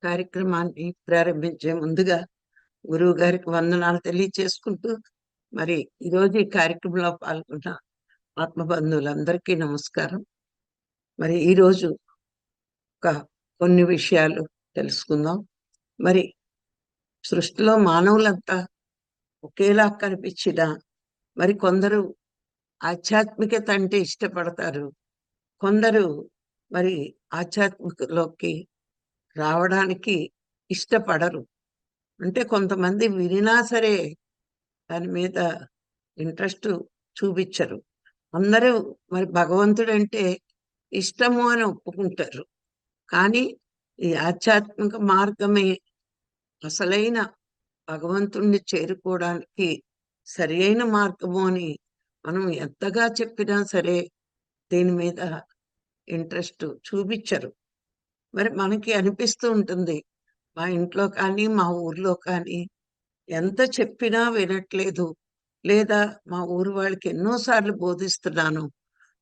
కార్యక్రమాన్ని ప్రారంభించే ముందుగా గురువు గారికి వందనాలు తెలియచేసుకుంటూ, మరి ఈరోజు ఈ కార్యక్రమంలో పాల్గొన్న ఆత్మబంధువులందరికీ నమస్కారం. మరి ఈరోజు ఒక కొన్ని విషయాలు తెలుసుకుందాం. మరి సృష్టిలో మానవులంతా ఒకేలా కనిపించినా మరి కొందరు ఆధ్యాత్మికత అంటే ఇష్టపడతారు, కొందరు మరి ఆధ్యాత్మికలోకి రావడానికి ఇష్టపడరు. అంటే కొంతమంది వినినా సరే దాని మీద ఇంట్రెస్ట్ చూపించరు. అందరూ మరి భగవంతుడంటే ఇష్టము అని ఒప్పుకుంటారు. కానీ ఈ ఆధ్యాత్మిక మార్గమే అసలైన భగవంతుణ్ణి చేరుకోవడానికి సరియైన మార్గము అని మనం ఎంతగా చెప్పినా సరే దీని మీద ఇంట్రెస్ట్ చూపించరు. మరి మనకి అనిపిస్తూ ఉంటుంది, మా ఇంట్లో కానీ మా ఊర్లో కానీ ఎంత చెప్పినా వినట్లేదు, లేదా మా ఊరు వాళ్ళకి ఎన్నోసార్లు బోధిస్తున్నాను,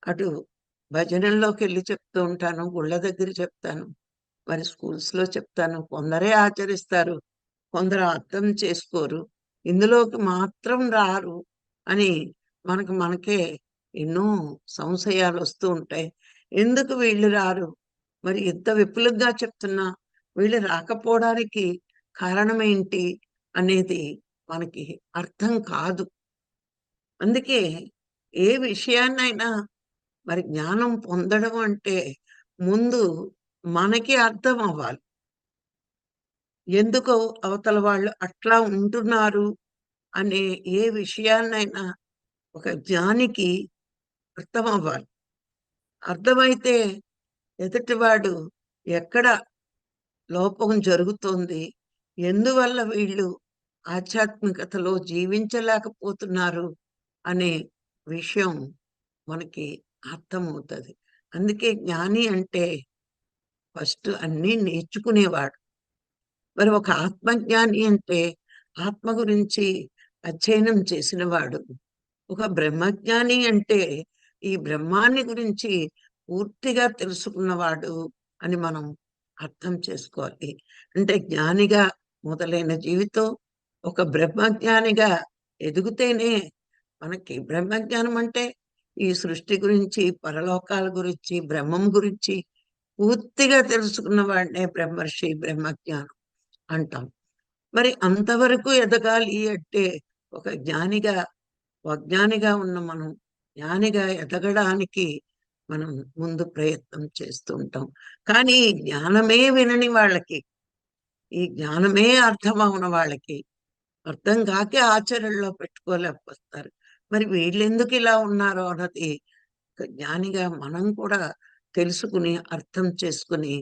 అటు భజనల్లోకి వెళ్ళి చెప్తూ ఉంటాను, గుళ్ళ దగ్గర చెప్తాను, మరి స్కూల్స్లో చెప్తాను, కొందరే ఆచరిస్తారు, కొందరు అర్థం చేసుకోరు, ఇందులోకి మాత్రం రారు అని మనకే ఎన్నో సంశయాలు వస్తూ ఉంటాయి. ఎందుకు వీళ్ళు రారు? మరి ఇంత విపులంగా చెప్తున్నా వీళ్ళు రాకపోవడానికి కారణం ఏంటి అనేది మనకి అర్థం కాదు. అందుకే ఏ విషయాన్నైనా మరి జ్ఞానం పొందడం అంటే ముందు మనకి అర్థం అవ్వాలి. ఎందుకు అవతల వాళ్ళు అట్లా ఉంటున్నారు అనే ఏ విషయాన్నైనా ఒక జ్ఞానికి అర్థం అవ్వాలి. అర్థమైతే ఎదుటివాడు ఎక్కడ లోపం జరుగుతోంది, ఎందువల్ల వీళ్ళు ఆధ్యాత్మికతలో జీవించలేకపోతున్నారు అనే విషయం మనకి అర్థమవుతుంది. అందుకే జ్ఞాని అంటే ఫస్ట్ అన్నీ నేర్చుకునేవాడు. మరి ఒక ఆత్మజ్ఞాని అంటే ఆత్మ గురించి అధ్యయనం చేసినవాడు. ఒక బ్రహ్మజ్ఞాని అంటే ఈ బ్రహ్మాన్ని గురించి పూర్తిగా తెలుసుకున్నవాడు అని మనం అర్థం చేసుకోవాలి. అంటే జ్ఞానిగా మొదలైన జీవితం ఒక బ్రహ్మజ్ఞానిగా ఎదిగితేనే మనకి బ్రహ్మజ్ఞానం అంటే ఈ సృష్టి గురించి, పరలోకాల గురించి, బ్రహ్మం గురించి పూర్తిగా తెలుసుకున్న వాడినే బ్రహ్మర్షి, బ్రహ్మజ్ఞానం అంటాం. మరి అంతవరకు ఎదగాలి అంటే ఒక జ్ఞానిగా, అజ్ఞానిగా ఉన్న మనం జ్ఞానిగా ఎదగడానికి మనం ముందు ప్రయత్నం చేస్తూ ఉంటాం. కానీ ఈ జ్ఞానమే వినని వాళ్ళకి, ఈ జ్ఞానమే అర్థం అవని వాళ్ళకి, అర్థం కాకే ఆచరణలో పెట్టుకోలేకపోతారు. మరి వీళ్ళెందుకు ఇలా ఉన్నారో అన్నది ఒక జ్ఞానిగా మనం కూడా తెలుసుకుని, అర్థం చేసుకుని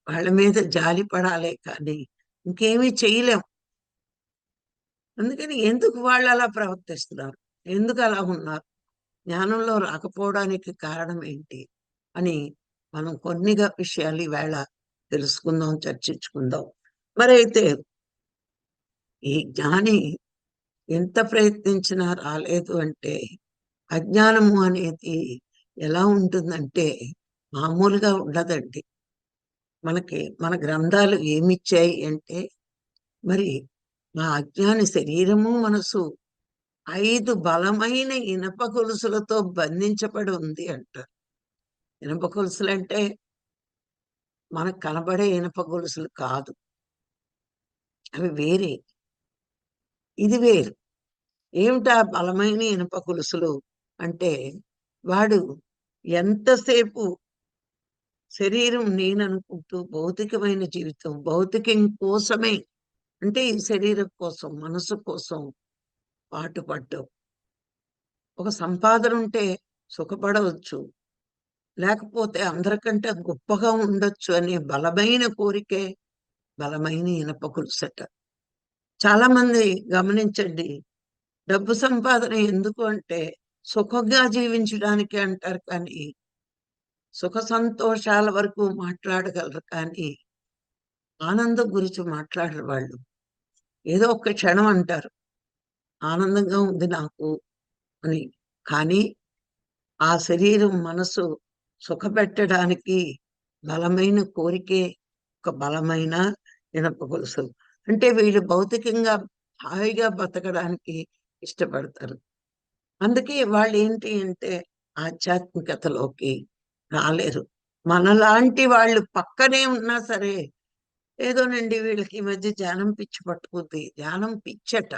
వాళ్ళ మీద జాలి పడాలే కానీ ఇంకేమీ చేయలేం. అందుకని ఎందుకు వాళ్ళు అలా ప్రవర్తిస్తున్నారు, ఎందుకు అలా ఉన్నారు, జ్ఞానంలో రాకపోవడానికి కారణం ఏంటి అని మనం కొన్నిగా విషయాలు ఈవేళ తెలుసుకుందాం, చర్చించుకుందాం. మరి అయితే ఈ జ్ఞాని ఎంత ప్రయత్నించినా రాలేదు అంటే అజ్ఞానము అనేది ఎలా ఉంటుందంటే మామూలుగా ఉండదండి. మనకి మన గ్రంథాలు ఏమిచ్చాయి అంటే మరి మా అజ్ఞాని శరీరము మనసు 5 బలమైన ఇనప గొలుసులతో బంధించబడి ఉంది అంటారు. ఇనప గొలుసులంటే మనకు కనబడే ఇనప గొలుసులు కాదు, అవి వేరే, ఇది వేరు. ఏమిటా బలమైన ఇనప గొలుసులు అంటే వాడు ఎంతసేపు శరీరం నేననుకుంటూ భౌతికమైన జీవితం, భౌతికం కోసమే, అంటే ఈ శరీరం కోసం, మనసు కోసం పాటుపడ్డం. ఒక సంపాదన ఉంటే సుఖపడవచ్చు, లేకపోతే అందరికంటే గొప్పగా ఉండొచ్చు అనే బలమైన కోరికే బలమైన ఇనప గొలుసట. చాలా మంది గమనించండి, డబ్బు సంపాదన ఎందుకు అంటే సుఖంగా జీవించడానికి అంటారు, కానీ సుఖ సంతోషాల వరకు మాట్లాడగలరు, కానీ ఆనందం గురించి మాట్లాడరు వాళ్ళు. ఏదో ఒక్క క్షణం అంటారు, ఆనందంగా ఉంది నాకు అని. కానీ ఆ శరీరం, మనసు సుఖపెట్టడానికి బలమైన కోరికే ఒక బలమైన ఇనప గొలుసులు. అంటే వీళ్ళు భౌతికంగా హాయిగా బతకడానికి ఇష్టపడతారు. అందుకే వాళ్ళేంటి అంటే ఆధ్యాత్మికతలోకి రాలేరు. మనలాంటి వాళ్ళు పక్కనే ఉన్నా సరే, ఏదోనండి వీళ్ళకి ఈ మధ్య ధ్యానం పిచ్చి పట్టుకుంది. ధ్యానం పిచ్చట.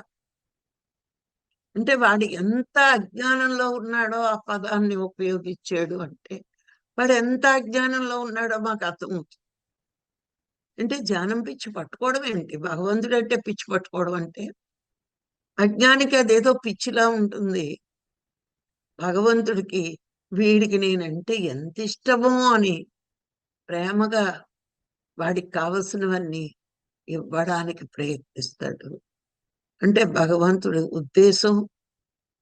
అంటే వాడు ఎంత అజ్ఞానంలో ఉన్నాడో ఆ పదాన్ని ఉపయోగించాడు అంటే, వాడు ఎంత అజ్ఞానంలో ఉన్నాడో మాకు అర్థమవుతుంది. అంటే ధ్యానం పిచ్చి పట్టుకోవడం ఏంటి? భగవంతుడంటే పిచ్చి పట్టుకోవడం అంటే, అజ్ఞానికి అదేదో పిచ్చిలా ఉంటుంది. భగవంతుడికి వీడికి నేనంటే ఎంత ఇష్టమో అని ప్రేమగా వాడికి కావలసినవన్నీ ఇవ్వడానికి ప్రయత్నిస్తాడు. అంటే భగవంతుడి ఉద్దేశం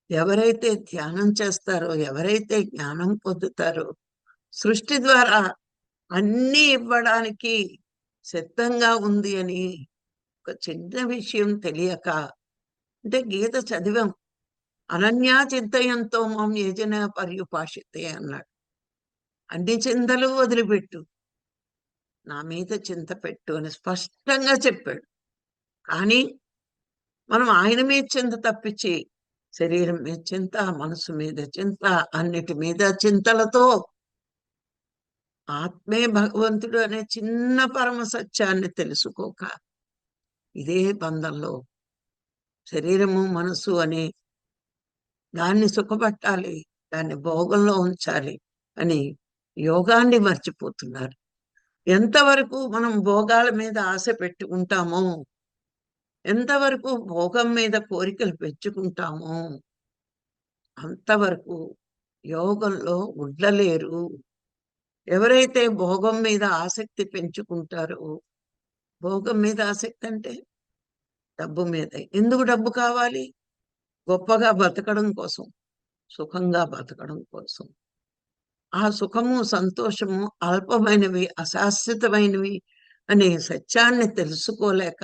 ఎవరైతే ధ్యానం చేస్తారో, ఎవరైతే జ్ఞానం పొందుతారో, సృష్టి ద్వారా అన్నీ ఇవ్వడానికి సిద్ధంగా ఉంది అని ఒక చిన్న విషయం తెలియక, అంటే గీత చదివాం. అనన్యా చింతయంతో మాం యేజన పర్యుపాషితే అన్నాడు. అన్ని చింతలు వదిలిపెట్టు, నా మీద చింత పెట్టు అని స్పష్టంగా చెప్పాడు. కానీ మనం ఆయన మీద చింత తప్పించి శరీరం మీద చింత, మనసు మీద చింత, అన్నిటి మీద చింతలతో ఆత్మే భగవంతుడు అనే చిన్న పరమ సత్యాన్ని తెలుసుకోక ఇదే బంధంలో శరీరము మనసు అనే దాన్ని సుఖపట్టాలి, దాన్ని భోగంలో ఉంచాలి అని యోగాన్ని మర్చిపోతున్నారు. ఎంతవరకు మనం భోగాల మీద ఆశ పెట్టుకుంటామో, ఎంతవరకు భోగం మీద కోరికలు పెంచుకుంటామో, అంతవరకు యోగంలో ఉండలేరు. ఎవరైతే భోగం మీద ఆసక్తి పెంచుకుంటారో, భోగం మీద ఆసక్తి అంటే డబ్బు మీదే. ఎందుకు డబ్బు కావాలి? గొప్పగా బతకడం కోసం, సుఖంగా బతకడం కోసం. ఆ సుఖము, సంతోషము అల్పమైనవి, అశాశ్వతమైనవి అనే సత్యాన్ని తెలుసుకోలేక,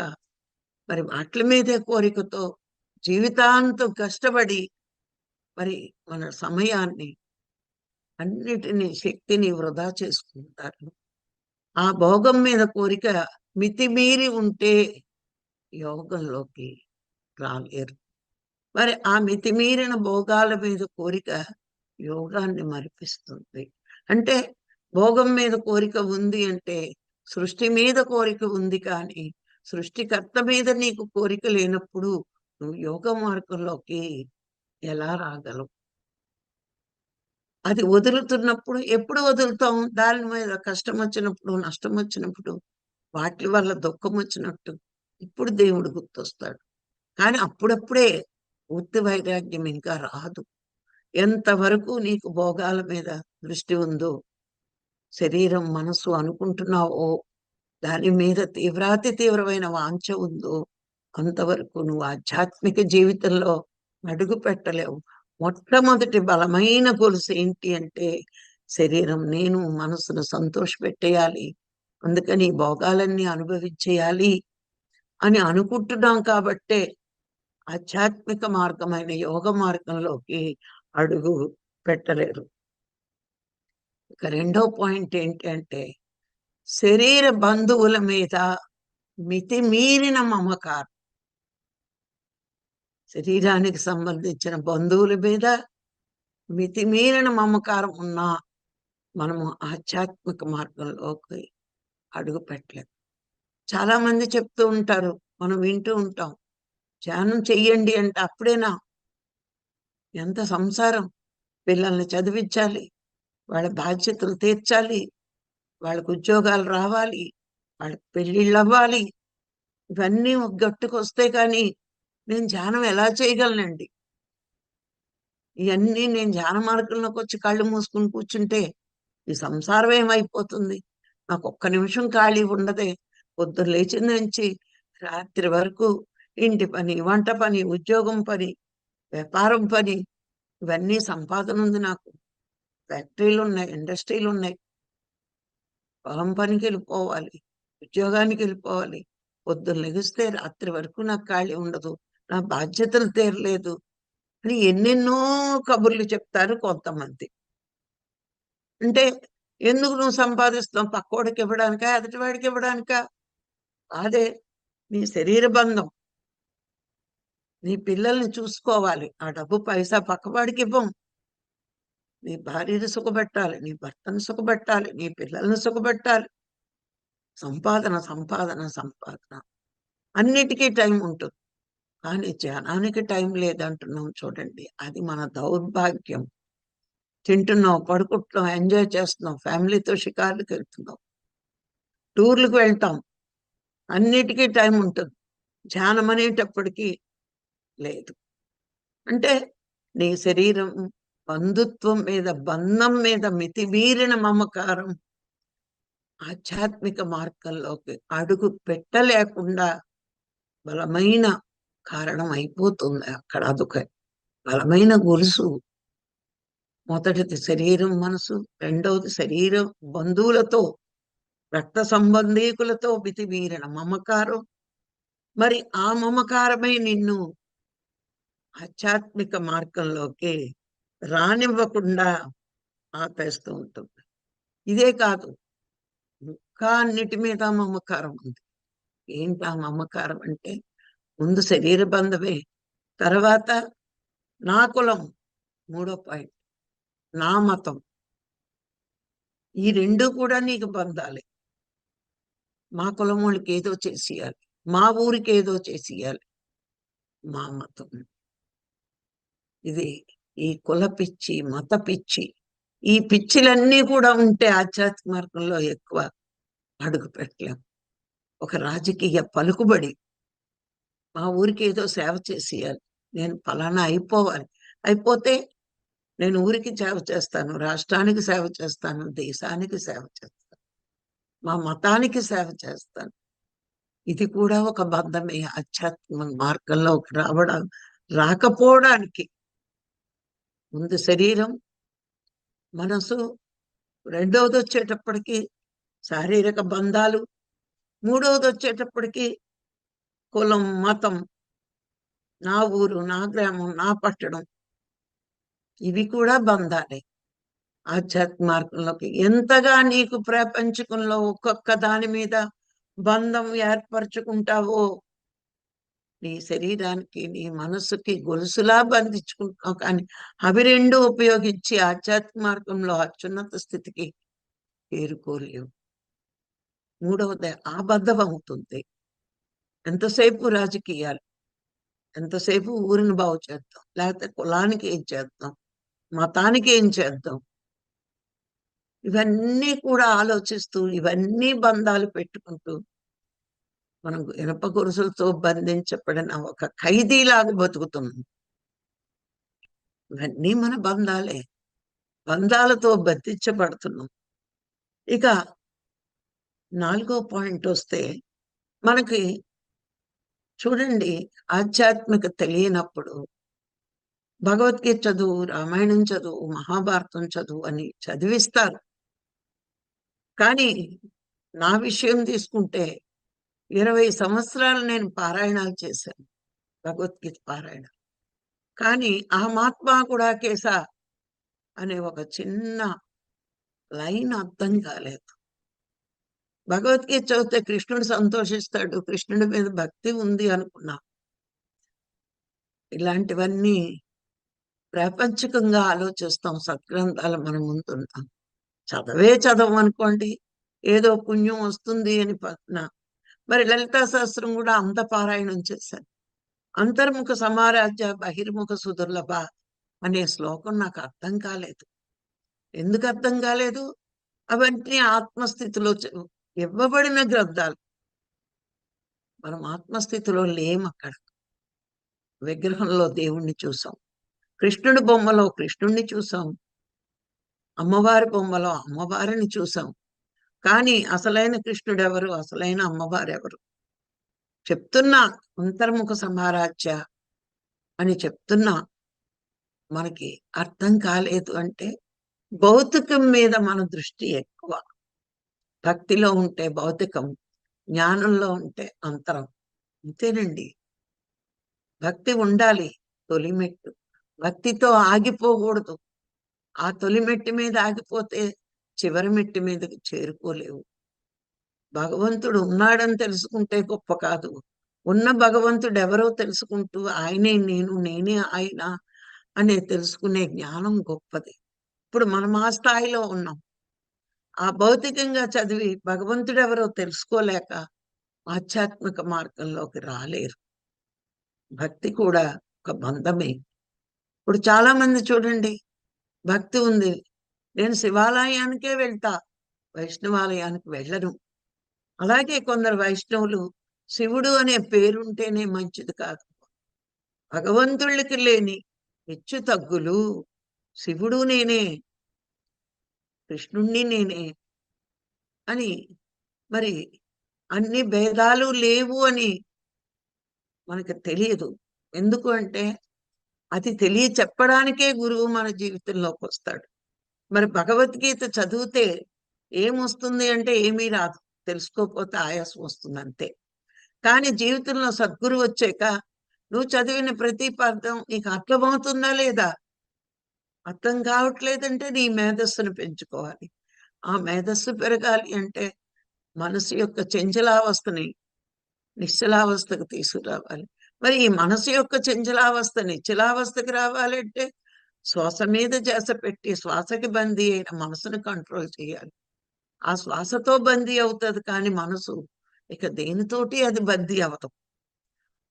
మరి వాట్లి మీదే కోరికతో జీవితాంతం కష్టపడి, మరి మన సమయాన్ని, అన్నిటిని శక్తిని వృధా చేసుకుంటారు. ఆ భోగం మీద కోరిక మితిమీరి ఉంటే యోగంలోకి రాలేరు. మరి ఆ మితిమీరిన భోగాల మీద కోరిక యోగాన్ని మరిపిస్తుంది. అంటే భోగం మీద కోరిక ఉంది అంటే సృష్టి మీద కోరిక ఉంది కానీ సృష్టికర్త మీద నీకు కోరిక లేనప్పుడు నువ్వు యోగ మార్గంలోకి ఎలా రాగలవు? అది వదులుతున్నప్పుడు ఎప్పుడు వదులుతాం? దాని మీద కష్టం వచ్చినప్పుడు, నష్టం వచ్చినప్పుడు, వాటి వల్ల దుఃఖం వచ్చినట్టు ఇప్పుడు దేవుడు గుర్తొస్తాడు. కానీ అప్పుడప్పుడే పూర్తి వైరాగ్యం ఇంకా రాదు. ఎంతవరకు నీకు భోగాల మీద దృష్టి ఉందో, శరీరం, మనసు అనుకుంటున్నావో, దాని మీద తీవ్రాతి తీవ్రమైన వాంఛ ఉందో, అంతవరకు నువ్వు ఆధ్యాత్మిక జీవితంలో అడుగు పెట్టలేవు. మొట్టమొదటి బలమైన గొలుసు ఏంటి అంటే, శరీరం నేను మనసును సంతోషపెట్టేయాలి. అందుకని ఈ భోగాలన్నీ అనుభవించేయాలి అని అనుకుంటున్నాం కాబట్టే ఆధ్యాత్మిక మార్గమైన యోగ మార్గంలోకి అడుగు పెట్టలేరు. ఇక రెండో పాయింట్ ఏంటి అంటే, శరీర బంధువుల మీద మితిమీరిన మమకారం. శరీరానికి సంబంధించిన బంధువుల మీద మితిమీరిన మమకారం ఉన్నా మనము ఆధ్యాత్మిక మార్గంలోకి అడుగు పెట్టలేం. చాలా మంది చెప్తూ ఉంటారు, మనం వింటూ ఉంటాం, ధ్యానం చెయ్యండి అంటే అప్పుడేనా? ఎంత సంసారం, పిల్లల్ని చదివించాలి, వాళ్ళ బాధ్యతలు తీర్చాలి, వాళ్ళకు ఉద్యోగాలు రావాలి, వాళ్ళకి పెళ్ళిళ్ళు అవ్వాలి, ఇవన్నీ ఒక గట్టుకొస్తే కానీ నేను ధ్యానం ఎలా చేయగలనండి? ఇవన్నీ నేను ధ్యాన మార్గంలోకి వచ్చి కళ్ళు మూసుకుని కూర్చుంటే ఈ సంసారం ఏమైపోతుంది? నాకు ఒక్క నిమిషం ఖాళీ ఉండదే. పొద్దున్న లేచిన నుంచి రాత్రి వరకు ఇంటి పని, వంట పని, ఉద్యోగం పని, వ్యాపారం పని, ఇవన్నీ సంపాదన ఉంది నాకు. ఫ్యాక్టరీలు ఉన్నాయి, ఇండస్ట్రీలు ఉన్నాయి, పొలం పనికి వెళ్ళిపోవాలి, ఉద్యోగానికి వెళ్ళిపోవాలి. పొద్దున్న లెగిస్తే రాత్రి వరకు నాకు ఖాళీ ఉండదు, నా బాధ్యతలు తీరలేదు అని ఎన్నెన్నో కబుర్లు చెప్తారు కొంతమంది. అంటే ఎందుకు నువ్వు సంపాదిస్తున్నావు? పక్కోడికి ఇవ్వడానికా? ఎదుటివాడికి ఇవ్వడానికా? అదే నీ శరీర బంధం. నీ పిల్లల్ని చూసుకోవాలి. ఆ డబ్బు పైసా పక్కవాడికి ఇవ్వం. నీ భార్యను సుఖపెట్టాలి, నీ భర్తను సుఖపెట్టాలి, నీ పిల్లల్ని సుఖపెట్టాలి. సంపాదన సంపాదన సంపాదన, అన్నిటికీ టైం ఉంటుంది. కానీ ధ్యానానికి టైం లేదంటున్నాం చూడండి, అది మన దౌర్భాగ్యం. తింటున్నాం, పడుకుంటున్నాం, ఎంజాయ్ చేస్తున్నాం, ఫ్యామిలీతో షికార్లకు వెళ్తున్నాం, టూర్లకు వెళ్తాం, అన్నిటికీ టైం ఉంటుంది. ధ్యానం అనేటప్పటికీ లేదు. అంటే నీ శరీరం బంధుత్వం మీద, బంధం మీద మితిమీరిన మమకారం ఆధ్యాత్మిక మార్గంలోకి అడుగు పెట్టలేకుండా బలమైన కారణం అయిపోతుంది. అక్కడ అదొక బలమైన గొలుసు. మొదటిది శరీరం మనసు, రెండవది శరీరం బంధువులతో, రక్త సంబంధీకులతో మితిమీరిన మమకారం. మరి ఆ మమకారమే నిన్ను ఆధ్యాత్మిక మార్గంలోకి రానివ్వకుండా ఆపేస్తూ ఉంటుంది. ఇదే కాదు, ఇంకా అన్నిటి మీద మమకారం ఉంది. ఏంటి ఆ మమకారం అంటే, ముందు శరీర బంధమే, తర్వాత నా కులం, మూడో పాయింట్ నా మతం. ఈ రెండు కూడా నీకు బంధాలే. మా కులం వాళ్ళకి ఏదో చేసేయాలి, మా ఊరికి ఏదో చేసేయాలి, మా మతం. ఇది ఈ కుల పిచ్చి, మత పిచ్చి, ఈ పిచ్చిలన్నీ కూడా ఉంటే ఆధ్యాత్మిక మార్గంలో ఎక్కువ అడుగు పెట్టలేం. ఒక రాజకీయ పలుకుబడి, మా ఊరికి ఏదో సేవ చేసేయాలి, నేను ఫలానా అయిపోవాలి, అయిపోతే నేను ఊరికి సేవ చేస్తాను, రాష్ట్రానికి సేవ చేస్తాను, దేశానికి సేవ చేస్తాను, మా మతానికి సేవ చేస్తాను. ఇది కూడా ఒక బంధమే. ఆధ్యాత్మిక మార్గంలోకి రాకపోవడానికి ముందు శరీరం మనసు, రెండవది వచ్చేటప్పటికి శారీరక బంధాలు, మూడవది వచ్చేటప్పటికి కులం, మతం, నా ఊరు, నా గ్రామం, నా పట్టణం. ఇవి కూడా బంధాలే. ఆధ్యాత్మిక మార్గంలోకి ఎంతగా నీకు ప్రపంచకంలో ఒక్కొక్క దాని మీద బంధం ఏర్పరచుకుంటావో, నీ శరీరానికి, నీ మనస్సుకి గొలుసులా బంధించుకుంటున్నావు. కానీ అవి రెండు ఉపయోగించి ఆధ్యాత్మిక మార్గంలో అత్యున్నత స్థితికి చేరుకోలేవు. మూడవది ఆ బద్ధం అవుతుంది. ఎంతసేపు రాజకీయాలు, ఎంతసేపు ఊరిని బాగు చేద్దాం, లేకపోతే కులానికి ఏం చేద్దాం, మతానికి ఏం చేద్దాం, ఇవన్నీ కూడా ఆలోచిస్తూ, ఇవన్నీ బంధాలు పెట్టుకుంటూ మనం ఇనప గొలుసులతో బంధించబడిన ఒక ఖైదీలాగా బతుకుతున్నాం. ఇవన్నీ మన బంధాలే, బంధాలతో బంధించబడుతున్నాం. ఇక నాలుగో పాయింట్ వస్తే, మనకి చూడండి, ఆధ్యాత్మిక తెలియనప్పుడు భగవద్గీత చదువు, రామాయణం చదువు, మహాభారతం చదువు అని చదివిస్తారు. కానీ నా విషయం తీసుకుంటే 20 సంవత్సరాలు నేను పారాయణాలు చేశాను, భగవద్గీత పారాయణ. కానీ అహమాత్మా కూడా కేసా అనే ఒక చిన్న లైన్ అర్థం కాలేదు. భగవద్గీత చదివితే కృష్ణుడు సంతోషిస్తాడు, కృష్ణుడి మీద భక్తి ఉంది అనుకున్నా. ఇలాంటివన్నీ ప్రాపంచికంగా ఆలోచిస్తాం. సత్గ్రంథాలు మన ముందుంటాం, చదవం అనుకోండి, ఏదో పుణ్యం వస్తుంది అని పట్న. మరి లలితా సహస్రం కూడా అంత పారాయణం చేశాను. అంతర్ముఖ సమారాధ్య బహిర్ముఖ సుదుర్లభ అనే శ్లోకం నాకు అర్థం కాలేదు. ఎందుకు అర్థం కాలేదు? అవన్నీ ఆత్మస్థితిలో ఇవ్వబడిన గ్రంథాలు. మనం ఆత్మస్థితిలో లేము. అక్కడ విగ్రహంలో దేవుణ్ణి చూసాం, కృష్ణుడి బొమ్మలో కృష్ణుణ్ణి చూసాం, అమ్మవారి బొమ్మలో అమ్మవారిని చూసాం. కానీ అసలైన కృష్ణుడు ఎవరు, అసలైన అమ్మవారు ఎవరు చెప్తున్నా, అంతర్ముఖ సమారాధ్య అని చెప్తున్నా, మనకి అర్థం కాలేదు. అంటే భౌతికం మీద మన దృష్టి ఎక్కువ. భక్తిలో ఉంటే భౌతికం, జ్ఞానంలో ఉంటే అంతరం. అంతేనండి. భక్తి ఉండాలి, తొలిమెట్టు. భక్తితో ఆగిపోకూడదు. ఆ తొలిమెట్టి మీద ఆగిపోతే చివరి మెట్టి మీదకి చేరుకోలేవు. భగవంతుడు ఉన్నాడని తెలుసుకుంటే గొప్ప కాదు. ఉన్న భగవంతుడు ఎవరో తెలుసుకుంటూ ఆయనే నేను, నేనే ఆయన అనే తెలుసుకునే జ్ఞానం గొప్పది. ఇప్పుడు మనం ఆ స్థాయిలో ఉన్నాం. ఆ భౌతికంగా చదివి భగవంతుడెవరో తెలుసుకోలేక ఆధ్యాత్మిక మార్గంలోకి రాలేరు. భక్తి కూడా ఒక బంధమే. ఇప్పుడు చాలా మంది చూడండి, భక్తి ఉంది. నేను శివాలయానికే వెళ్తా, వైష్ణవాలయానికి వెళ్ళను. అలాగే కొందరు వైష్ణవులు శివుడు అనే పేరుంటేనే మంచిది కాదు. భగవంతుళ్ళకి లేని హెచ్చు తగ్గులు. శివుడు నేనే, కృష్ణుణ్ణి నేనే అని, మరి అన్ని భేదాలు లేవు అని మనకు తెలియదు. ఎందుకు అంటే అది తెలియ చెప్పడానికే గురువు మన జీవితంలోకి వస్తాడు. మరి భగవద్గీత చదివితే ఏమొస్తుంది అంటే ఏమీ రాదు. తెలుసుకోకపోతే ఆయాసం వస్తుంది అంతే. కానీ జీవితంలో సద్గురువు వచ్చాక నువ్వు చదివిన ప్రతి పదం నీకు అర్థమవుతుందా లేదా? అర్థం కావట్లేదంటే నీ మేధస్సును పెంచుకోవాలి. ఆ మేధస్సు పెరగాలి అంటే మనసు యొక్క చంచలావస్థని నిశ్చలావస్థకు తీసుకురావాలి. మరి ఈ మనసు యొక్క చంచలావస్థ నిశ్చలావస్థకి రావాలంటే శ్వాస మీద ధ్యాస పెట్టి శ్వాసకి బందీ అయిన మనసును కంట్రోల్ చేయాలి. ఆ శ్వాసతో బందీ అవుతుంది కానీ మనసు ఇక దేనితోటి అది బందీ అవదు.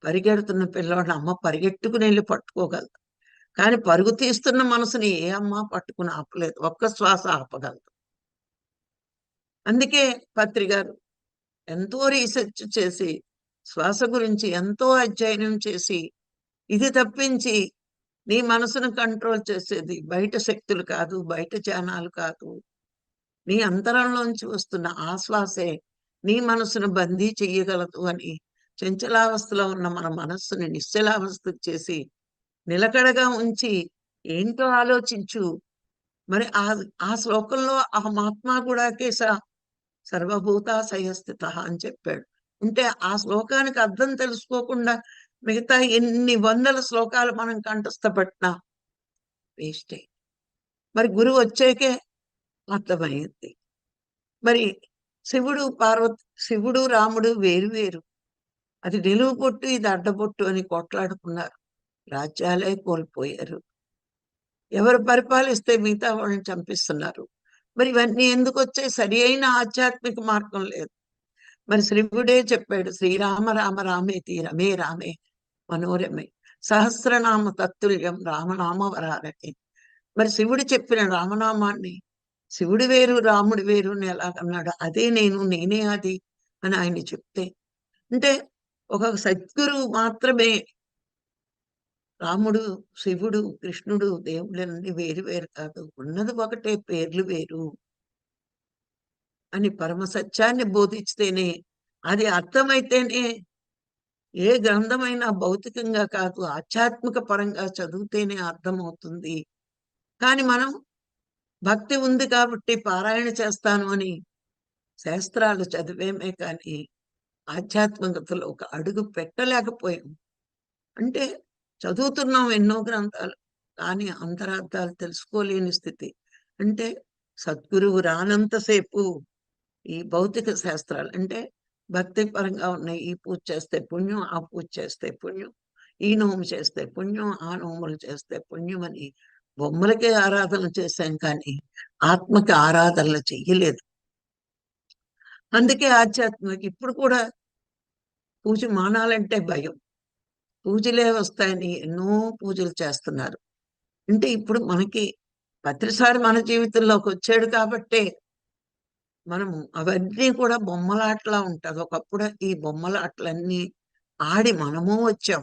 పరిగెడుతున్న పిల్లవాడిని అమ్మ పరిగెట్టుకుని వెళ్ళి పట్టుకోగలదు. కానీ పరుగు తీస్తున్న మనసుని ఏ అమ్మ పట్టుకుని ఆపలేదు. ఒక్క శ్వాస ఆపగలదు. అందుకే పత్రి గారు ఎంతో రీసెర్చ్ చేసి శ్వాస గురించి ఎంతో అధ్యయనం చేసి ఇది తప్పించి నీ మనసును కంట్రోల్ చేసేది బయట శక్తులు కాదు, బయట ధ్యానాలు కాదు, నీ అంతరంలోంచి వస్తున్న ఆశ్వాసే నీ మనసును బందీ చెయ్యగలదు అని చంచలావస్థలో ఉన్న మన మనస్సుని నిశ్చలావస్థకు చేసి నిలకడగా ఉంచి ఏంటో ఆలోచించు. మరి ఆ శ్లోకంలో ఆ మహాత్మా కూడా కేస సర్వభూత సయస్థిత అని చెప్పాడు. అంటే ఆ శ్లోకానికి అర్థం తెలుసుకోకుండా మిగతా ఎన్ని వందల శ్లోకాలు మనం కంఠస్థ పెట్టినా వేస్టే. మరి గురువు వచ్చాకే అర్థమైంది. మరి శివుడు రాముడు వేరు వేరు. అది నిలువు పొట్టు ఇది అడ్డబొట్టు అని కొట్లాడుకున్నారు. రాజ్యాలే కోల్పోయారు. ఎవరు పరిపాలిస్తే మిగతా వాళ్ళని చంపిస్తున్నారు. మరి ఇవన్నీ ఎందుకు వచ్చాయి? సరి అయిన ఆధ్యాత్మిక మార్గం లేదు. మరి శివుడే చెప్పాడు శ్రీరామ రామ రామేతి రమే రామే మనోరమే సహస్రనామ తత్తుల్యం రామనామ వరారని. మరి శివుడు చెప్పిన రామనామాన్ని శివుడు వేరు రాముడు వేరు అని ఎలాగన్నాడు? అదే నేను, నేనే అది అని ఆయన చెప్తే, అంటే ఒక సద్గురువు మాత్రమే రాముడు, శివుడు, కృష్ణుడు దేవుళ్ళన్నీ వేరు వేరు కాదు, ఉన్నది ఒకటే, పేర్లు వేరు అని పరమ సత్యాన్ని బోధిస్తేనే, అది అర్థమైతేనే ఏ గ్రంథమైనా భౌతికంగా కాదు ఆధ్యాత్మిక పరంగా చదివితేనే అర్థమవుతుంది. కానీ మనం భక్తి ఉంది కాబట్టి పారాయణ చేస్తాను అని శాస్త్రాలు చదివేమే కానీ ఆధ్యాత్మికతలో ఒక అడుగు పెట్టలేకపోయాం. అంటే చదువుతున్నాం ఎన్నో గ్రంథాలు కానీ అంతరార్థాలు తెలుసుకోలేని స్థితి. అంటే సద్గురువు రానంతసేపు ఈ భౌతిక శాస్త్రాలు అంటే భక్తి పరంగా ఉన్నాయి. ఈ పూజ చేస్తే పుణ్యం, ఆ పూజ చేస్తే పుణ్యం, ఈ నోము చేస్తే పుణ్యం, ఆ నోములు చేస్తే పుణ్యం అని బొమ్మలకే ఆరాధన చేశాం కానీ ఆత్మకి ఆరాధనలు చెయ్యలేదు. అందుకే ఆధ్యాత్మిక ఇప్పుడు కూడా పూజ మానాలంటే భయం. పూజలే వస్తాయని ఎన్నో పూజలు చేస్తున్నారు. అంటే ఇప్పుడు మనకి ప్రతిసారి మన జీవితంలోకి వచ్చాడు కాబట్టే మనము అవన్నీ కూడా బొమ్మలాటలా ఉంటది. ఒకప్పుడు ఈ బొమ్మలాటలన్నీ ఆడి మనము వచ్చాం.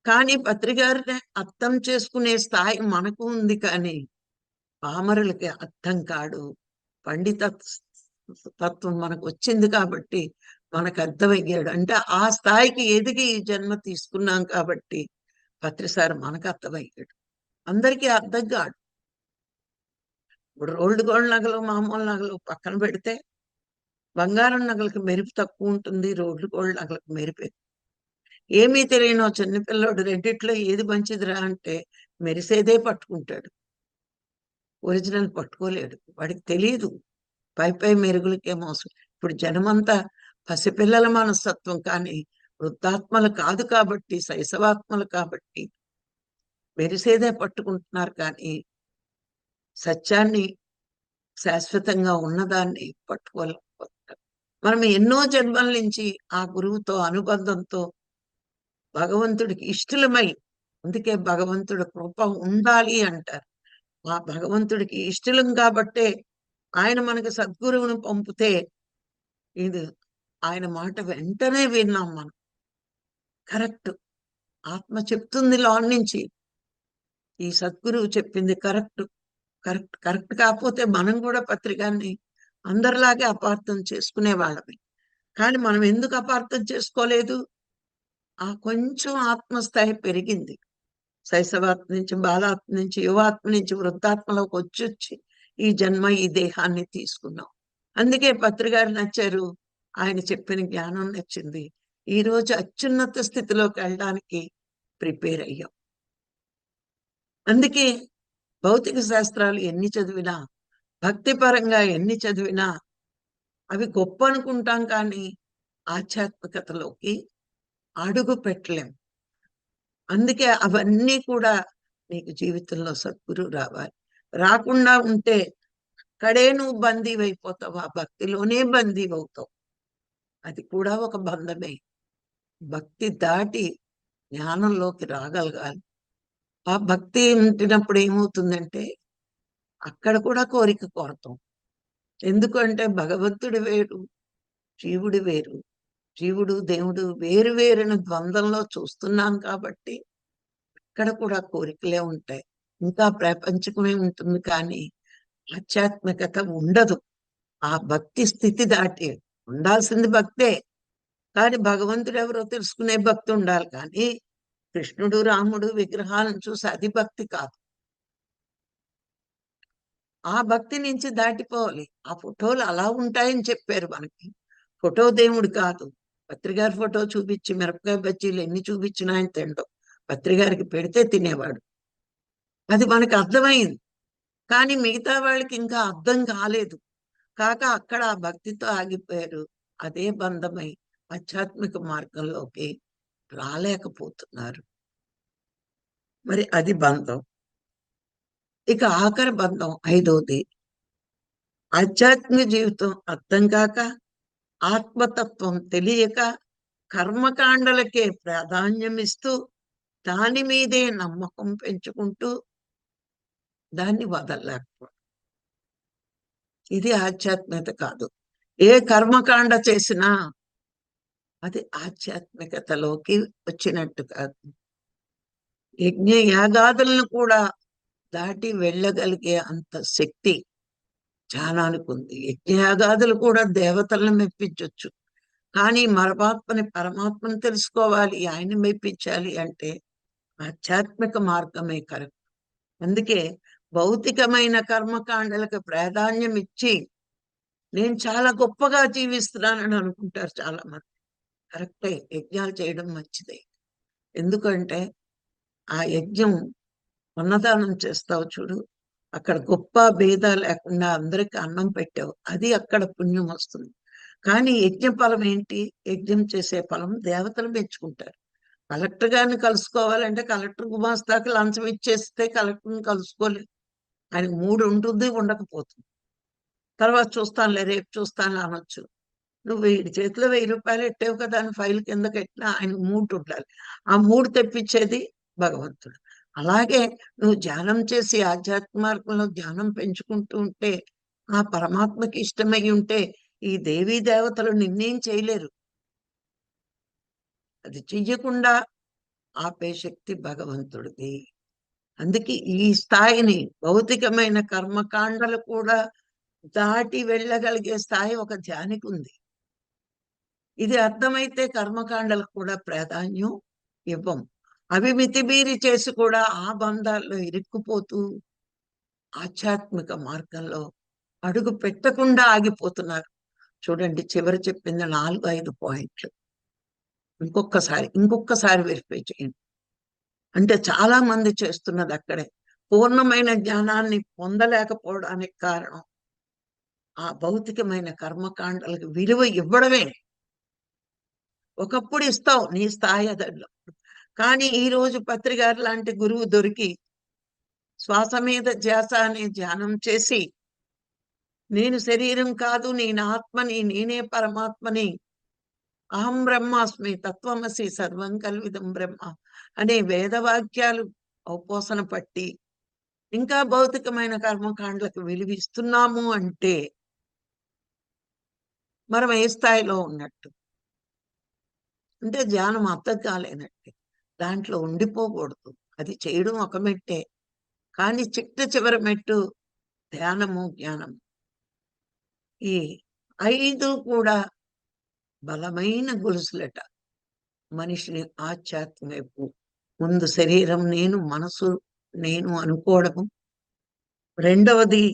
కానీ పత్రికారిని అర్థం చేసుకునే స్థాయి మనకు ఉంది కానీ పామరులకి అర్థం కాడు. పండిత తత్వం మనకు వచ్చింది కాబట్టి మనకు అర్థమయ్యాడు. అంటే ఆ స్థాయికి ఎదిగి ఈ జన్మ తీసుకున్నాం కాబట్టి పత్రిసారి మనకు అర్థమయ్యాడు. అందరికీ అర్థం కాడు. ఇప్పుడు రోల్డ్ గోల్డ్ నగలు మామూలు నగలు పక్కన పెడితే బంగారం నగలకి మెరుపు తక్కువ ఉంటుంది. రోల్డ్ గోల్డ్ నగలకు మెరుపు ఎక్కువ. ఏమీ తెలియనో చిన్నపిల్లోడు రెండిట్లో ఏది మంచిదిరా అంటే మెరిసేదే పట్టుకుంటాడు. ఒరిజినల్ పట్టుకోలేడు. వాడికి తెలియదు. పై పై మెరుగులకే మోసం. ఇప్పుడు జనమంతా పసిపిల్లల మనస్తత్వం, కానీ వృద్ధాత్మలు కాదు కాబట్టి, శైశవాత్మలు కాబట్టి మెరిసేదే పట్టుకుంటున్నారు, కానీ సత్యాన్ని, శాశ్వతంగా ఉన్నదాన్ని పట్టుకోలేకపోతున్నారు. మనం ఎన్నో జన్మల నుంచి ఆ గురువుతో అనుబంధంతో భగవంతుడికి ఇష్టలమై, అందుకే భగవంతుడి కృప ఉండాలి అంటారు. ఆ భగవంతుడికి ఇష్టలం కాబట్టే ఆయన మనకి సద్గురువును పంపితే ఇది ఆయన మాట వెంటనే విన్నాం మనం. కరెక్ట్, ఆత్మ చెప్తుంది లోన్ నుంచి, ఈ సద్గురువు చెప్పింది కరెక్ట్. కరెక్ట్ కరెక్ట్ కాకపోతే మనం కూడా పత్రికాన్ని అందరిలాగే అపార్థం చేసుకునే వాళ్ళమే. కానీ మనం ఎందుకు అపార్థం చేసుకోలేదు? ఆ కొంచెం ఆత్మస్థాయి పెరిగింది. శైశవాత్మ నుంచి, బాలాత్మ నుంచి, యువాత్మ నుంచి వృద్ధాత్మలోకి వచ్చి ఈ జన్మ, ఈ దేహాన్ని తీసుకున్నాం. అందుకే పత్రికారు నచ్చారు, ఆయన చెప్పిన జ్ఞానం నచ్చింది. ఈ రోజు అత్యున్నత స్థితిలోకి వెళ్ళడానికి ప్రిపేర్ అయ్యాం. అందుకే భౌతిక శాస్త్రాలు ఎన్ని చదివినా, భక్తిపరంగా ఎన్ని చదివినా అవి గొప్ప అనుకుంటాం, కానీ ఆధ్యాత్మికతలోకి అడుగు పెట్టలేం. అందుకే అవన్నీ కూడా నీకు జీవితంలో సద్గురు రావాలి. రాకుండా ఉంటే అక్కడే నువ్వు బందీవైపోతావు, ఆ భక్తిలోనే బందీవవుతావు. అది కూడా ఒక బంధమే. భక్తి దాటి జ్ఞానంలోకి రాగలగాలి. ఆ భక్తి ఉంటున్నప్పుడు ఏమవుతుందంటే అక్కడ కూడా కోరిక కోరతాం. ఎందుకంటే భగవంతుడు వేరు, జీవుడు వేరు. జీవుడు దేవుడు వేరు వేరుని ద్వంద్వంలో చూస్తున్నాం కాబట్టి ఇక్కడ కూడా కోరికలే ఉంటాయి. ఇంకా ప్రాపంచికమే ఉంటుంది, కానీ ఆధ్యాత్మికత ఉండదు. ఆ భక్తి స్థితి దాటి ఉండాల్సింది భక్తే, కానీ భగవంతుడు ఎవరో తెలుసుకునే భక్తి ఉండాలి. కానీ కృష్ణుడు, రాముడు విగ్రహాలను చూసి అది భక్తి కాదు. ఆ భక్తి నుంచి దాటిపోవాలి. ఆ ఫోటోలు అలా ఉంటాయని చెప్పారు మనకి. ఫోటో దేవుడు కాదు. పత్రికారి ఫోటో చూపించి మిరపకాయ బజ్జీలు ఎన్ని చూపించినా ఆయన తినడం. పత్రికారికి పెడితే తినేవాడు. అది మనకు అర్థమైంది. కానీ మిగతా వాళ్ళకి ఇంకా అర్థం కాలేదు. కాక అక్కడ ఆ భక్తితో ఆగిపోయారు. అదే బంధమై ఆధ్యాత్మిక మార్గంలోకి రాలేకపోతున్నారు. మరి అది బంధం. ఇక ఆఖరి బంధం ఐదోది, ఆధ్యాత్మిక జీవితం అర్థం కాక, ఆత్మతత్వం తెలియక, కర్మకాండలకే ప్రాధాన్యం ఇస్తూ దాని మీదే నమ్మకం పెంచుకుంటూ దాన్ని వదలలేకపోవడం. ఇది ఆధ్యాత్మికత కాదు. ఏ కర్మకాండ చేసినా అది ఆధ్యాత్మికతలోకి వచ్చినట్టు కాదు. యజ్ఞ యాగాదులను కూడా దాటి వెళ్ళగలిగే అంత శక్తి జ్ఞానానికి ఉంది. యజ్ఞయాగాదులు కూడా దేవతలను మెప్పించవచ్చు, కానీ పరమాత్మని తెలుసుకోవాలి, ఆయన్ని మెప్పించాలి అంటే ఆధ్యాత్మిక మార్గమే కరెక్ట్. అందుకే భౌతికమైన కర్మకాండలకు ప్రాధాన్యం ఇచ్చి నేను చాలా గొప్పగా జీవిస్తున్నానని అనుకుంటారు చాలా మంది. కరెక్టే, యజ్ఞాలు చేయడం మంచిదే. ఎందుకంటే ఆ యజ్ఞం, అన్నదానం చేస్తావు చూడు, అక్కడ గొప్ప భేద లేకుండా అందరికి అన్నం పెట్టావు, అది అక్కడ పుణ్యం వస్తుంది. కానీ యజ్ఞ ఫలం ఏంటి? యజ్ఞం చేసే ఫలం దేవతలు మెచ్చుకుంటారు. కలెక్టర్ గారిని కలుసుకోవాలంటే కలెక్టర్ గుమాస్తాకి లంచం ఇచ్చేస్తే కలెక్టర్ని కలుసుకోలేదు. ఆయనకు మూడు ఉంటుంది, ఉండకపోతుంది. తర్వాత చూస్తానులే, రేపు చూస్తాను అనొచ్చు. నువ్వు వీడి చేతిలో 1000 రూపాయలు ఎట్టావు కదా అని ఫైల్ కింద కట్టినా ఆయనకు మూడు ఉండాలి. ఆ మూడు తెప్పించేది భగవంతుడు. అలాగే నువ్వు ధ్యానం చేసి ఆధ్యాత్మ మార్గంలో ధ్యానం పెంచుకుంటూ ఉంటే, ఆ పరమాత్మకి ఇష్టమై ఉంటే ఈ దేవీ దేవతలు నిన్నేం చేయలేరు. అది చెయ్యకుండా ఆపే శక్తి భగవంతుడిది. అందుకే ఈ స్థాయిని, భౌతికమైన కర్మకాండలు కూడా దాటి వెళ్ళగలిగే స్థాయి ఒక ధ్యానికి ఉంది. ఇది అర్థమైతే కర్మకాండలకు కూడా ప్రాధాన్యం ఇవ్వం. అవి మితిమీరి చేసి కూడా ఆ బంధాల్లో ఇరుక్కుపోతూ ఆధ్యాత్మిక మార్గంలో అడుగు పెట్టకుండా ఆగిపోతున్నారు. చూడండి, చివరి చెప్పింది 4-5 పాయింట్లు. ఇంకొకసారి వెరిఫై చేయండి. అంటే చాలా మంది చేస్తున్నది అక్కడే. పూర్ణమైన జ్ఞానాన్ని పొందలేకపోవడానికి కారణం ఆ భౌతికమైన కర్మకాండలకు విలువ ఇవ్వడమే. ఒకప్పుడు ఇస్తావు నీ స్థాయి అదట్లో. కానీ ఈ రోజు పత్రిగారు లాంటి గురువు దొరికి శ్వాస మీద ధ్యాస అనే ధ్యానం చేసి, నేను శరీరం కాదు, నేను ఆత్మని, నేనే పరమాత్మని, అహం బ్రహ్మాస్మి, తత్వమసి, సర్వం కల్విదం బ్రహ్మ అనే వేదవాక్యాలు ఔపోసన పట్టి ఇంకా భౌతికమైన కర్మకాండలకు విలువిస్తున్నాము అంటే మనం ఏ స్థాయిలో ఉన్నట్టు? అంటే ధ్యానం అర్థం కాలేనట్టే. దాంట్లో ఉండిపోకూడదు. అది చేయడం ఒక మెట్టే. కానీ చిట్ట చివరి మెట్టు ధ్యానము, జ్ఞానం. ఈ 5 కూడా బలమైన గొలుసులట. మనిషిని ఆధ్యాత్మం వైపు ముందు శరీరం నేను, మనసు నేను అనుకోవడము. రెండవది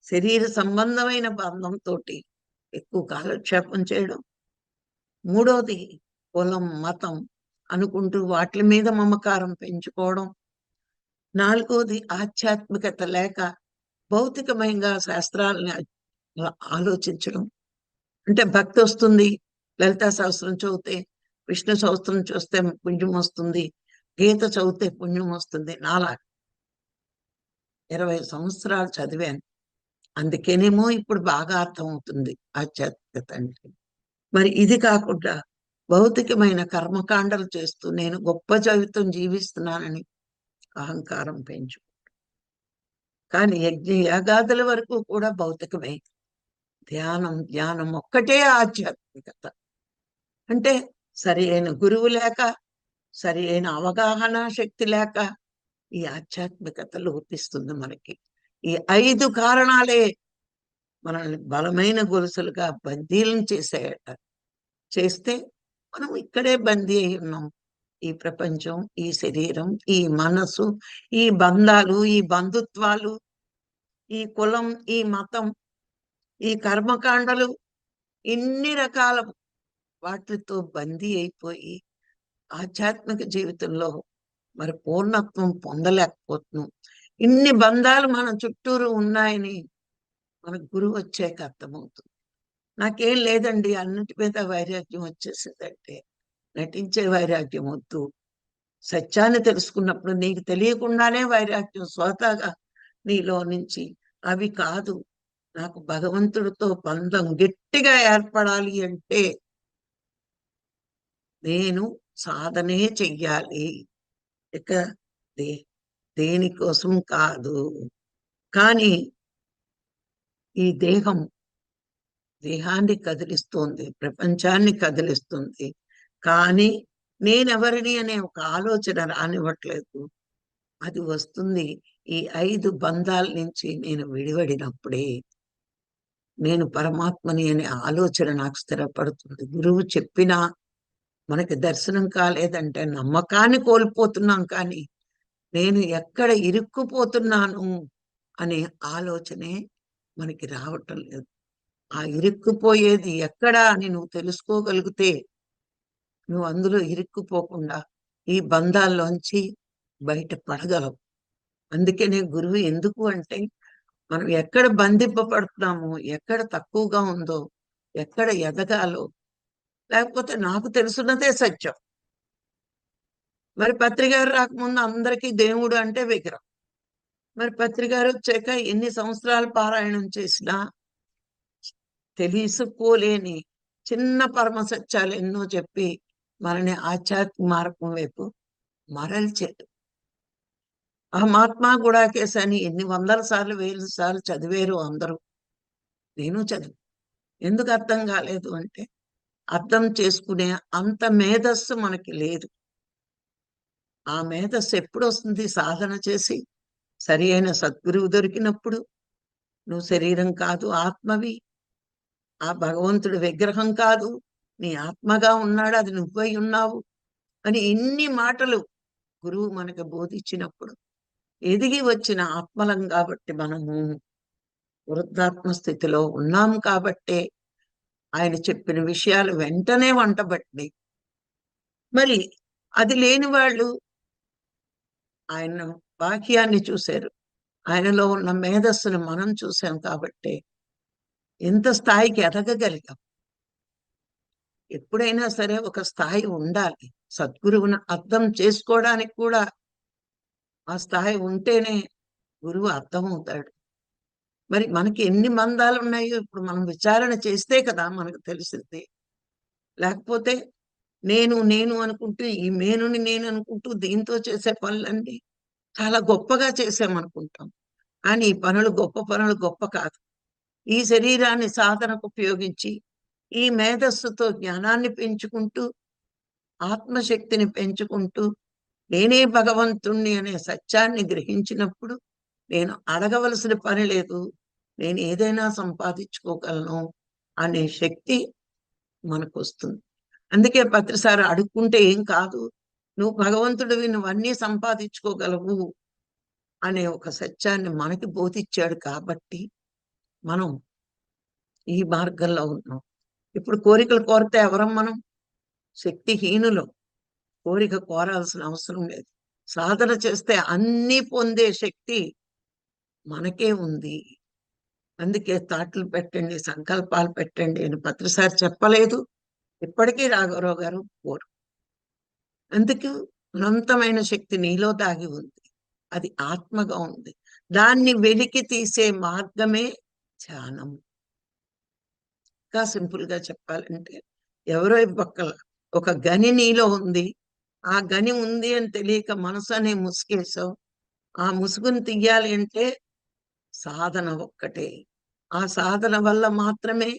శరీర సంబంధమైన బంధంతోటి ఎక్కువ కాలక్షేపం చేయడం. మూడవది కులం, మతం అనుకుంటూ వాటి మీద మమకారం పెంచుకోవడం. నాలుగోది ఆధ్యాత్మికత లేక భౌతికమంగా శాస్త్రాలని ఆలోచించడం. అంటే భక్తి వస్తుంది, లలితా సహస్రం చదివితే, విష్ణు సహస్రం చూస్తే పుణ్యం వస్తుంది, గీత చదివితే పుణ్యం వస్తుంది. నాలా 20 సంవత్సరాలు చదివాను. అందుకేనేమో ఇప్పుడు బాగా అర్థమవుతుంది ఆధ్యాత్మికత అంటే. మరి ఇది కాకుండా భౌతికమైన కర్మకాండలు చేస్తూ నేను గొప్ప జీవితం జీవిస్తున్నానని అహంకారం పెంచు. కానీ యజ్ఞ యాగాదుల వరకు కూడా భౌతికమే. ధ్యానం, జ్ఞానం ఒక్కటే ఆధ్యాత్మికత. అంటే సరి అయిన గురువు లేక, సరి అయిన అవగాహన శక్తి లేక ఈ ఆధ్యాత్మికత లోపిస్తుంది మనకి. ఈ 5 కారణాలే మనల్ని బలమైన గొలుసులుగా బందీలను చేసాయట. చేస్తే మనం ఇక్కడే బందీ అయి ఉన్నాం. ఈ ప్రపంచం, ఈ శరీరం, ఈ మనసు, ఈ బంధాలు, ఈ బంధుత్వాలు, ఈ కులం, ఈ మతం, ఈ కర్మకాండలు, ఇన్ని రకాల వాటితో బందీ అయిపోయి ఆధ్యాత్మిక జీవితంలో మరి పూర్ణత్వం పొందలేకపోతున్నాం. ఇన్ని బంధాలు మన చుట్టూరు ఉన్నాయని మన గురువు వచ్చాక అర్థమవుతుంది. నాకేం లేదండి అన్నిటి మీద వైరాగ్యం వచ్చేసిందంటే నటించే వైరాగ్యం వద్దు. సత్యాన్ని తెలుసుకున్నప్పుడు నీకు తెలియకుండానే వైరాగ్యం స్వతహాగా నీలో నుంచి అవి కాదు. నాకు భగవంతుడితో బంధం గట్టిగా ఏర్పడాలి అంటే నేను సాధనే చెయ్యాలి. ఇక దే దేనికోసం కాదు. కానీ ఈ దేహాన్ని కదిలిస్తోంది, ప్రపంచాన్ని కదిలిస్తుంది. కానీ నేనెవరిని అనే ఒక ఆలోచన రానివ్వట్లేదు. అది వస్తుంది ఈ 5 బంధాల నుంచి నేను విడివడినప్పుడే. నేను పరమాత్మని అనే ఆలోచన నాకు స్థిరపడుతుంది. గురువు చెప్పినా మనకి దర్శనం కాలేదంటే నమ్మకాన్ని కోల్పోతున్నాం. కానీ నేను ఎక్కడ ఇరుక్కుపోతున్నాను అనే ఆలోచనే మనకి రావటం లేదు. ఆ ఇరుక్కుపోయేది ఎక్కడా అని నువ్వు తెలుసుకోగలిగితే నువ్వు అందులో ఇరుక్కుపోకుండా ఈ బంధాల్లోంచి బయట పడగలవు. అందుకనే గురువు ఎందుకు అంటే మనం ఎక్కడ బంధింపబడుతున్నామో, ఎక్కడ తక్కువగా ఉందో, ఎక్కడ ఎదగాలో, లేకపోతే నాకు తెలుసున్నదే సత్యం. మరి పత్రికారు రాకముందు అందరికీ దేవుడు అంటే విగ్రహం. మరి పత్రికారు వచ్చాక ఎన్ని సంవత్సరాలు పారాయణం చేసినా తెలుసుకోలేని చిన్న పరమ సత్యాలు ఎన్నో చెప్పి మనని ఆధ్యాత్మిక మార్గం వైపు మరల్చాడు. ఆ మహాత్మా గుడాకేశ అని ఎన్ని వందల సార్లు, వేల సార్లు చదివారు అందరూ. నేను చదివి ఎందుకు అర్థం కాలేదు అంటే అర్థం చేసుకునే అంత మేధస్సు మనకి లేదు. ఆ మేధస్సు ఎప్పుడు వస్తుంది? సాధన చేసి సరి అయిన సద్గురువు దొరికినప్పుడు. నువ్వు శరీరం కాదు, ఆత్మవి. ఆ భగవంతుడు విగ్రహం కాదు, నీ ఆత్మగా ఉన్నాడు, అది నువ్వై ఉన్నావు అని ఇన్ని మాటలు గురువు మనకు బోధించినప్పుడు ఎదిగి వచ్చిన ఆత్మలం కాబట్టి మనము వృద్ధాత్మ స్థితిలో ఉన్నాం కాబట్టే ఆయన చెప్పిన విషయాలు వెంటనే వంటబట్టి. మరి అది లేని వాళ్ళు ఆయన వాక్యాన్ని చూశారు. ఆయనలో ఉన్న మేధస్సును మనం చూసాం కాబట్టి ఎంత స్థాయికి ఎదగగలిగాం. ఎప్పుడైనా సరే ఒక స్థాయి ఉండాలి. సద్గురువుని అర్థం చేసుకోవడానికి కూడా ఆ స్థాయి ఉంటేనే గురువు అర్థమవుతాడు. మరి మనకి ఎన్ని మందాలు ఉన్నాయో ఇప్పుడు మనం విచారణ చేస్తే కదా మనకు తెలిసింది. లేకపోతే నేను నేను అనుకుంటూ ఈ మేనుని నేను అనుకుంటూ దీంతో చేసే పనులన్నీ చాలా గొప్పగా చేసామనుకుంటాం. కానీ ఈ పనులు గొప్ప పనులు గొప్ప కాదు. ఈ శరీరాన్ని సాధనకు ఉపయోగించి ఈ మేధస్సుతో జ్ఞానాన్ని పెంచుకుంటూ ఆత్మశక్తిని పెంచుకుంటూ నేనే భగవంతుణ్ణి అనే సత్యాన్ని గ్రహించినప్పుడు నేను అడగవలసిన పని లేదు, నేను ఏదైనా సంపాదించుకోగలను అనే శక్తి మనకు వస్తుంది. అందుకే ప్రతిసారి అడుక్కుంటే ఏం కాదు, నువ్వు భగవంతుడివి, నువ్వన్నీ సంపాదించుకోగలవు అనే ఒక సత్యాన్ని మనకి బోధించాడు కాబట్టి మనం ఈ మార్గంలో ఉన్నాం. ఇప్పుడు కోరికలు కోరితే ఎవరం మనం? శక్తిహీనులు. కోరిక కోరాల్సిన అవసరం లేదు. సాధన చేస్తే అన్నీ పొందే శక్తి మనకే ఉంది. అందుకే తాట్లు పెట్టండి, సంకల్పాలు పెట్టండి అని ప్రతిసారి చెప్పలేదు. ఇప్పటికీ రాఘవరావు గారు కోరు. అందుకు అనంతమైన శక్తి నీలో దాగి ఉంది. అది ఆత్మగా ఉంది. దాన్ని వెలికి తీసే మార్గమే ధ్యానం. ఇంకా సింపుల్ గా చెప్పాలంటే ఎవరో పక్కల ఒక గని నీలో ఉంది. ఆ గని ఉంది అని తెలియక మనసు అనే ముసుగేసావు. ఆ ముసుగుని తీయాలి అంటే సాధన ఒక్కటే. ఆ సాధన వల్ల మాత్రమే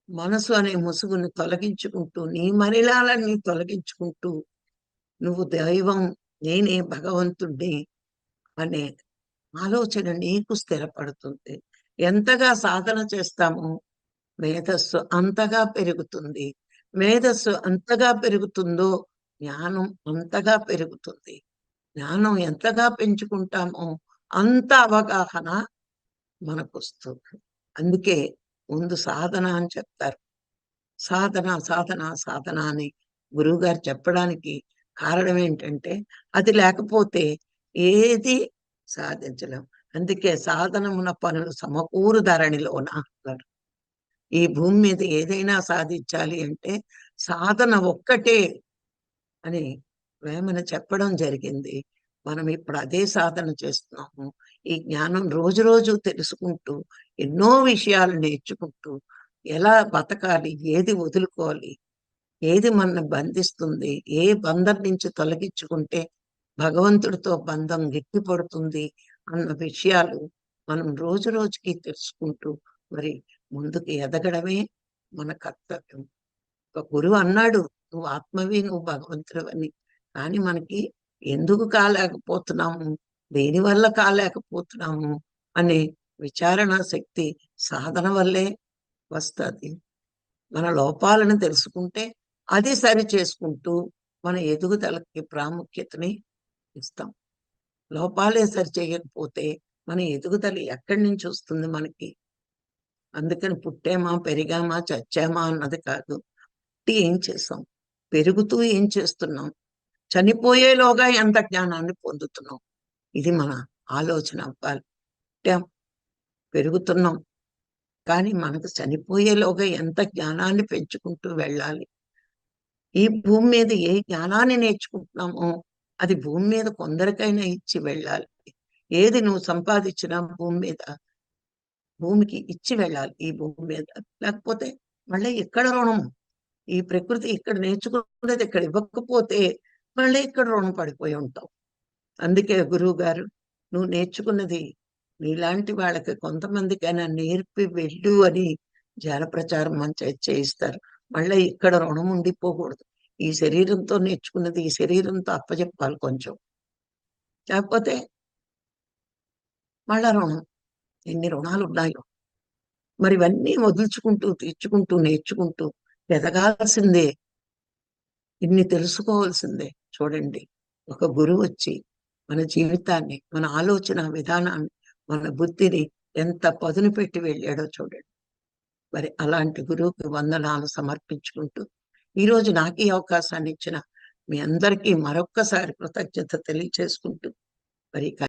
మనసు అనే ముసుగుని తొలగించుకుంటూ నీ మలినాలన్నీ తొలగించుకుంటూ నువ్వు దైవం, నేనే భగవంతుణ్ణి అనే ఆలోచన నీకు స్థిరపడుతుంది. ఎంతగా సాధన చేస్తామో మేధస్సు అంతగా పెరుగుతుంది. మేధస్సు అంతగా పెరుగుతుందో జ్ఞానం అంతగా పెరుగుతుంది. జ్ఞానం ఎంతగా పెంచుకుంటామో అంత అవగాహన మనకు వస్తుంది. అందుకే ముందు సాధన అని చెప్తారు. సాధన సాధన సాధన అని గురువు గారు చెప్పడానికి కారణం ఏంటంటే అది లేకపోతే ఏది సాధించలేం. అందుకే సాధనమున పనులు సమకూరు ధరణిలోన అన్నారు. ఈ భూమి మీద ఏదైనా సాధించాలి అంటే సాధన ఒక్కటే అని వేమన చెప్పడం జరిగింది. మనం ఇప్పుడు అదే సాధన చేస్తున్నాము. ఈ జ్ఞానం రోజు రోజు తెలుసుకుంటూ ఎన్నో విషయాలు నేర్చుకుంటూ ఎలా బతకాలి, ఏది వదులుకోవాలి, ఏది మనల్ని బంధిస్తుంది, ఏ బంధం నుంచి తొలగించుకుంటే భగవంతుడితో బంధం గట్టిపడుతుంది అన్న విషయాలు మనం రోజు రోజుకి తెలుసుకుంటూ మరి ముందుకు ఎదగడమే మన కర్తవ్యం. ఒక గురువు అన్నాడు, నువ్వు ఆత్మవి, నువ్వు భగవంతుడివని. కానీ మనకి ఎందుకు కాలేకపోతున్నాము, దేనివల్ల కాలేకపోతున్నాము అనే విచారణ శక్తి సాధన వల్లే వస్తుంది. మన లోపాలను తెలుసుకుంటే అది సరి చేసుకుంటూ మన ఎదుగుదలకి ప్రాముఖ్యతని ఇస్తాం. లోపాలే సరి చేయకపోతే మన ఎదుగుదల ఎక్కడి నుంచి వస్తుంది మనకి? అందుకని పుట్టామా, పెరిగామా, చచ్చామా అన్నది కాదు. పుట్టి ఏం చేసాం, పెరుగుతూ ఏం చేస్తున్నాం, చనిపోయేలోగా ఎంత జ్ఞానాన్ని పొందుతున్నాం, ఇది మన ఆలోచన అవ్వాలి. పుట్టాం, పెరుగుతున్నాం, కానీ మనకు చనిపోయేలోగా ఎంత జ్ఞానాన్ని పెంచుకుంటూ వెళ్ళాలి. ఈ భూమి మీద ఏ జ్ఞానాన్ని నేర్చుకుంటున్నామో అది భూమి మీద కొందరికైనా ఇచ్చి వెళ్ళాలి. ఏది నువ్వు సంపాదించినా భూమి మీద భూమికి ఇచ్చి వెళ్ళాలి. ఈ భూమి మీద లేకపోతే మళ్ళీ ఇక్కడ రుణము. ఈ ప్రకృతి ఇక్కడ నేర్చుకున్నది ఇక్కడ ఇవ్వకపోతే మళ్ళీ ఇక్కడ రుణం పడిపోయి ఉంటాం. అందుకే గురువు గారు, నువ్వు నేర్చుకున్నది నీలాంటి వాళ్ళకి కొంతమందికైనా నేర్పి వెళ్ళు అని జన ప్రచారం మంచి చేయిస్తారు. మళ్ళీ ఇక్కడ రుణం ఉండిపోకూడదు. ఈ శరీరంతో నేర్చుకున్నది ఈ శరీరంతో అప్పచెప్పాలి కొంచెం. లేకపోతే మళ్ళా రుణం. ఎన్ని రుణాలు ఉన్నాయో. మరి ఇవన్నీ వదులుచుకుంటూ తీర్చుకుంటూ నేర్చుకుంటూ ఎదగాల్సిందే. ఇన్ని తెలుసుకోవాల్సిందే. చూడండి, ఒక గురువు వచ్చి మన జీవితాన్ని, మన ఆలోచన విధానాన్ని, మన బుద్ధిని ఎంత పదును పెట్టి వెళ్ళాడో చూడండి. మరి అలాంటి గురువుకి వందనాలు సమర్పించుకుంటూ ఈరోజు నాకు ఈ అవకాశాన్ని ఇచ్చిన మీ అందరికీ మరొక్కసారి కృతజ్ఞత తెలియచేసుకుంటూ మరి